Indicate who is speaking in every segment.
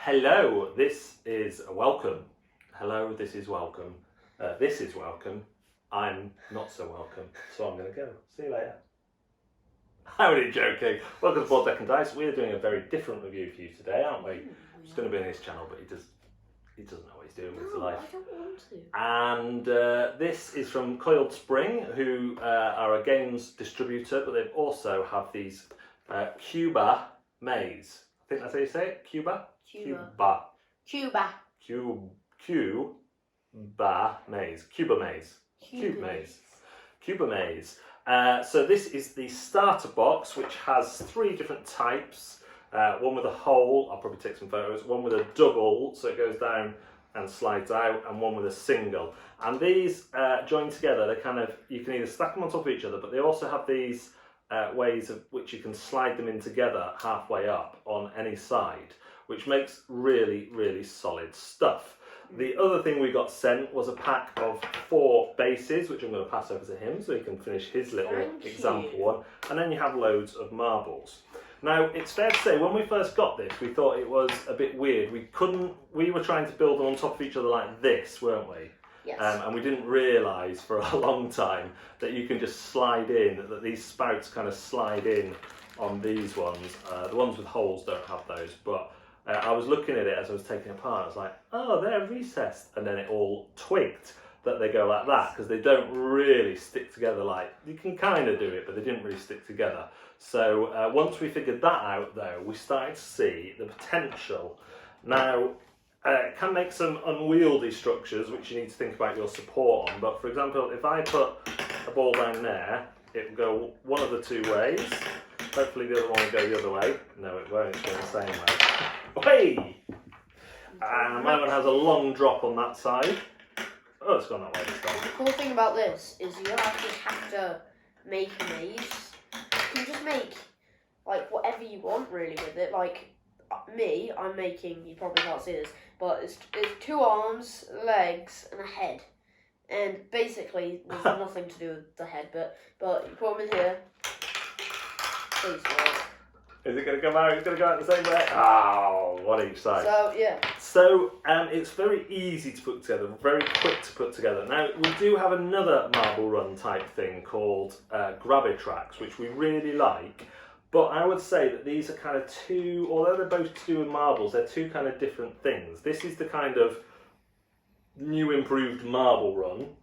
Speaker 1: Hello, this is welcome. Hello, this is welcome. This is welcome. I'm not so welcome, so I'm going to go. See you later. I'm only joking. Welcome to Board Deck and Dice. We're doing a very different review for you today, aren't we? It's going to be on his channel, but he doesn't know what he's doing with his life.
Speaker 2: I don't want to.
Speaker 1: And this is from Coiledspring, who are a games distributor, but they also have these Cuba Maze. I think that's how you say it. Cuba Maze. Cuba Maze. So this is the starter box, which has 3 different types. One with a hole, I'll probably take some photos. One with a double, so it goes down and slides out, and one with a single. And these join together. They you can either stack them on top of each other, but they also have these ways of which you can slide them in together halfway up on any side, which makes really, really solid stuff. The other thing we got sent was a pack of 4 bases, which I'm going to pass over to him so he can finish his little example one. And then you have loads of marbles. Now, it's fair to say, when we first got this, we thought it was a bit weird. We were trying to build them on top of each other like this, weren't we?
Speaker 2: Yes.
Speaker 1: And we didn't realise for a long time that you can just slide in, that these spouts kind of slide in on these ones. The ones with holes don't have those, but I was looking at it as I was taking it apart. I was like, oh, they're recessed. And then it all twigged that they go like that, because they don't really stick together. Like, you can kind of do it, but they didn't really stick together. So once we figured that out, though, we started to see the potential. Now, it can make some unwieldy structures, which you need to think about your support on. But for example, if I put a ball down there, it will go one of the 2 ways. Hopefully the other one will go the other way. No, it won't. It's going the same way. Hey! And my one has a long drop on that side. Oh, it's gone that way.
Speaker 2: The cool thing about this is you don't actually have to make a maze. You can just make like whatever you want really with it. Like me, I'm making, you probably can't see this, but it's 2 arms, legs, and a head. And basically, there's nothing to do with the head, but you put them in here. Please work.
Speaker 1: Is it going to come out? It's going to go out the same way? Oh, one each side.
Speaker 2: So, yeah.
Speaker 1: So, it's very easy to put together, very quick to put together. Now, we do have another marble run type thing called Gravitrax, which we really like. But I would say that these are kind of 2, although they're both to do with marbles, they're 2 kind of different things. This is the kind of new improved marble run.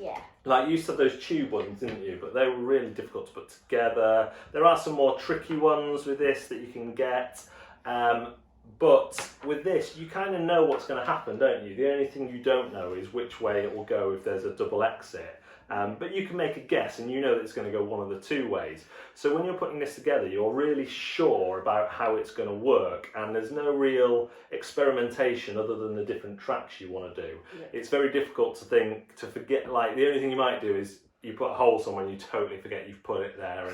Speaker 2: Yeah.
Speaker 1: Like, you used to have those tube ones, didn't you? But they were really difficult to put together. There are some more tricky ones with this that you can get. But with this, you kind of know what's going to happen, don't you? The only thing you don't know is which way it will go if there's a double exit. But you can make a guess, and you know that it's going to go one of the 2 ways. So when you're putting this together, you're really sure about how it's going to work, and there's no real experimentation other than the different tracks you want to do. Yeah. It's very difficult to forget. Like, the only thing you might do is you put a hole somewhere and you totally forget you've put it there,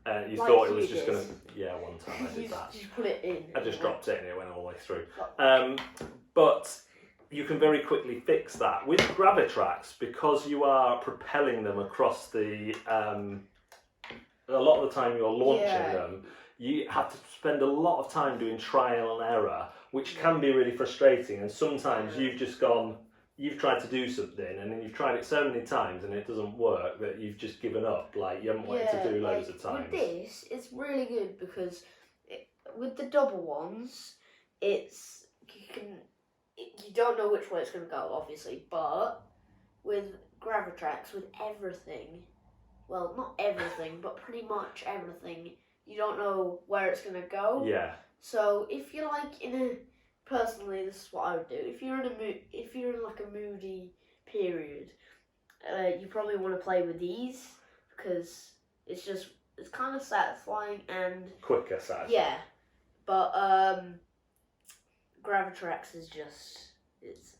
Speaker 1: and you thought it was just going to... Yeah, one time I did that.
Speaker 2: You put it in.
Speaker 1: I just dropped it and it went all the way through. But you can very quickly fix that. With Gravitrax, because you are propelling them across the... a lot of the time you're launching them, you have to spend a lot of time doing trial and error, which can be really frustrating. And sometimes you've tried to do something and then you've tried it so many times and it doesn't work that you've just given up. Like, you haven't wanted to do loads of times.
Speaker 2: With this, it's really good because with the double ones, you don't know which way it's going to go, obviously, but with Gravitrax, with everything, well, not everything, but pretty much everything, you don't know where it's going to go.
Speaker 1: Yeah.
Speaker 2: So if you're like personally, this is what I would do. If you're in like a moody period, you probably want to play with these because it's kind of satisfying and
Speaker 1: quicker satisfying.
Speaker 2: Yeah, but Gravitrax is just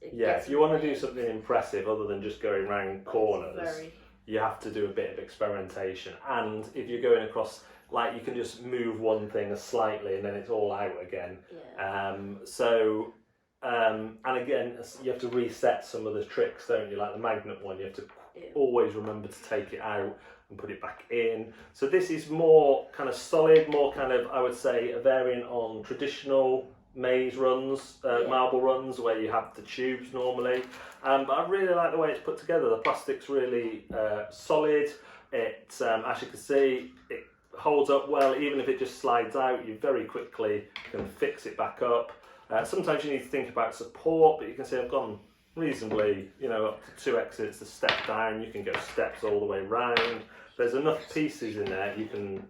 Speaker 1: if you want to do something impressive other than just going round corners, you have to do a bit of experimentation. And if you're going across, like, you can just move one thing slightly and then it's all out again.
Speaker 2: Yeah.
Speaker 1: And again, you have to reset some of the tricks, don't you? Like the magnet one, you have to always remember to take it out and put it back in. So this is more kind of solid, more kind of, I would say, a variant on traditional maze runs, marble runs where you have the tubes normally. But I really like the way it's put together. The plastic's really solid. It, as you can see, it holds up well. Even if it just slides out, you very quickly can fix it back up. Sometimes you need to think about support, but you can see I've gone reasonably, up to 2 exits, a step down. You can go steps all the way round. There's enough pieces in there. You can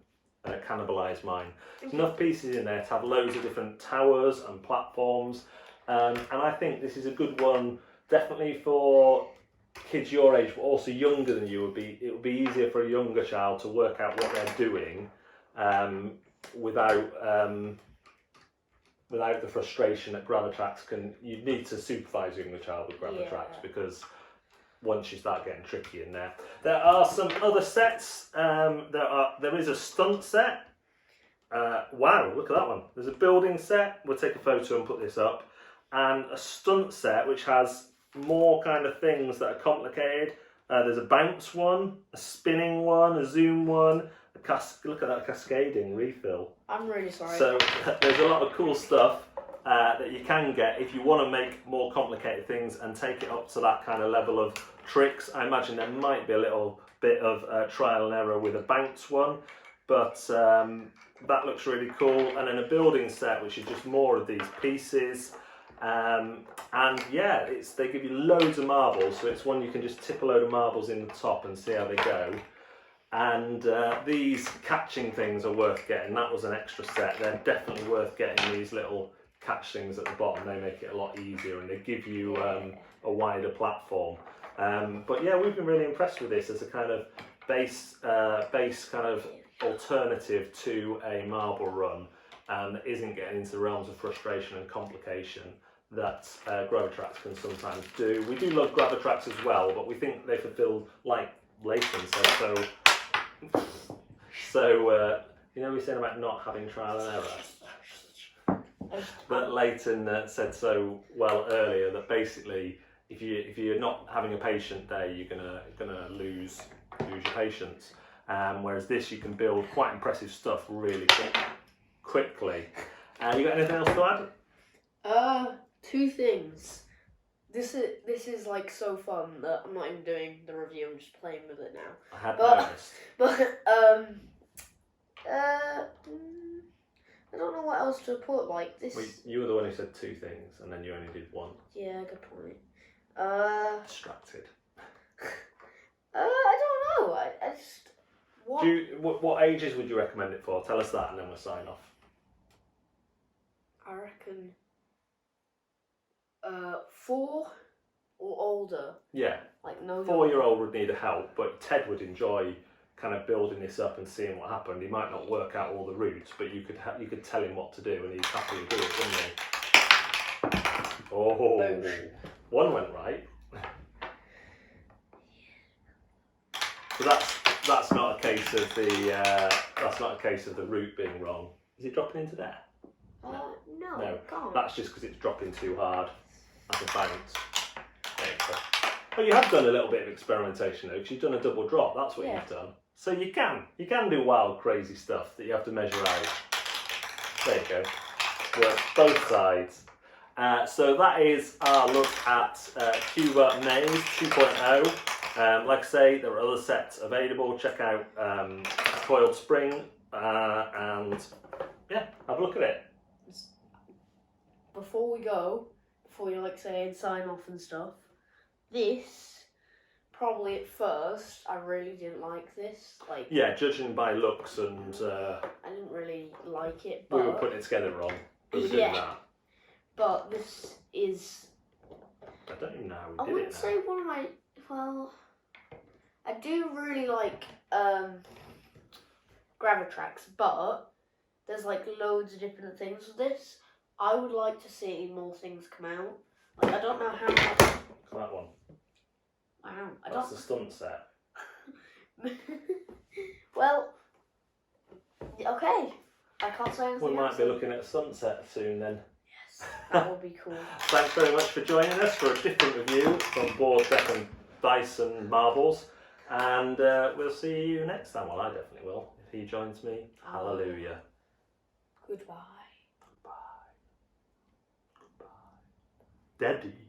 Speaker 1: cannibalise mine. There's enough pieces in there to have loads of different towers and platforms, and I think this is a good one, definitely for kids your age, but also younger than you. It would be easier for a younger child to work out what they're doing without the frustration that Gravitrax can. You need to supervise a younger child with Gravitrax because once you start getting tricky in there. There are some other sets. There is a stunt set. Wow, look at that one. There's a building set. We'll take a photo and put this up. And a stunt set which has more kind of things that are complicated. There's a bounce one, a spinning one, a zoom one. Look at that cascading refill.
Speaker 2: I'm really sorry.
Speaker 1: So there's a lot of cool stuff that you can get if you want to make more complicated things and take it up to that kind of level of tricks. I imagine there might be a little bit of trial and error with a bounce one, but that looks really cool. And then a building set which is just more of these pieces, and yeah, they give you loads of marbles, so it's one you can just tip a load of marbles in the top and see how they go. And these catching things are worth getting. That was an extra set. They're definitely worth getting, these little catch things at the bottom. They make it a lot easier and they give you a wider platform. But yeah, we've been really impressed with this as a kind of base kind of alternative to a marble run, and that isn't getting into the realms of frustration and complication that Gravitrax can sometimes do. We do love Gravitrax as well, but we think they fulfil, like Leighton said, so we're saying about not having trial and error. But Leighton said so well earlier that basically, if you're not having a patient day, you're gonna lose your patience. Whereas this, you can build quite impressive stuff really quickly. You got anything else to add?
Speaker 2: 2 things. This is like so fun that I'm not even doing the review. I'm just playing with it now.
Speaker 1: I had noticed.
Speaker 2: But I don't know what else to put. Like this.
Speaker 1: Well, you were the one who said 2 things, and then you only did 1.
Speaker 2: Yeah, good point.
Speaker 1: Distracted.
Speaker 2: I don't know. I just.
Speaker 1: What ages would you recommend it for? Tell us that, and then we'll sign off.
Speaker 2: I reckon 4 or older.
Speaker 1: Yeah.
Speaker 2: Like no.
Speaker 1: 4-year-old would need a help, but Ted would enjoy kind of building this up and seeing what happened. He might not work out all the routes, but you could tell him what to do, and he'd happily do it, wouldn't he? Oh,
Speaker 2: Boom.
Speaker 1: 1 went right. So that's not a case of the route being wrong. Is it dropping into there?
Speaker 2: No, can't.
Speaker 1: That's just because it's dropping too hard as a bounce. There you go. But you have done a little bit of experimentation though, because you've done a double drop. That's what you've done. So you can do wild, crazy stuff that you have to measure out. There you go. Works both sides. So that is our look at Cuba Maze 2.0. Like I say, there are other sets available. Check out Coiledspring and yeah, have a look at it.
Speaker 2: Before you like saying sign off and stuff, this probably at first I really didn't like this. Like
Speaker 1: yeah, judging by looks and
Speaker 2: I didn't really like it. But
Speaker 1: we were putting it together wrong. We were doing that.
Speaker 2: But this is.
Speaker 1: I don't even know how we
Speaker 2: I
Speaker 1: did
Speaker 2: wouldn't
Speaker 1: it.
Speaker 2: say one of my. Well, I do really like Gravitrax, but there's like loads of different things with this. I would like to see more things come out. Like I don't know how much.
Speaker 1: That one.
Speaker 2: Wow,
Speaker 1: That's the stunt set.
Speaker 2: Well, okay. I can't say anything.
Speaker 1: We might
Speaker 2: else
Speaker 1: be looking at a sunset soon then.
Speaker 2: Yes, that would be cool.
Speaker 1: Thanks very much for joining us for a different review from board, deck and dice and marbles. And we'll see you next time. Well, I definitely will. If he joins me, hallelujah.
Speaker 2: Goodbye.
Speaker 1: Daddy.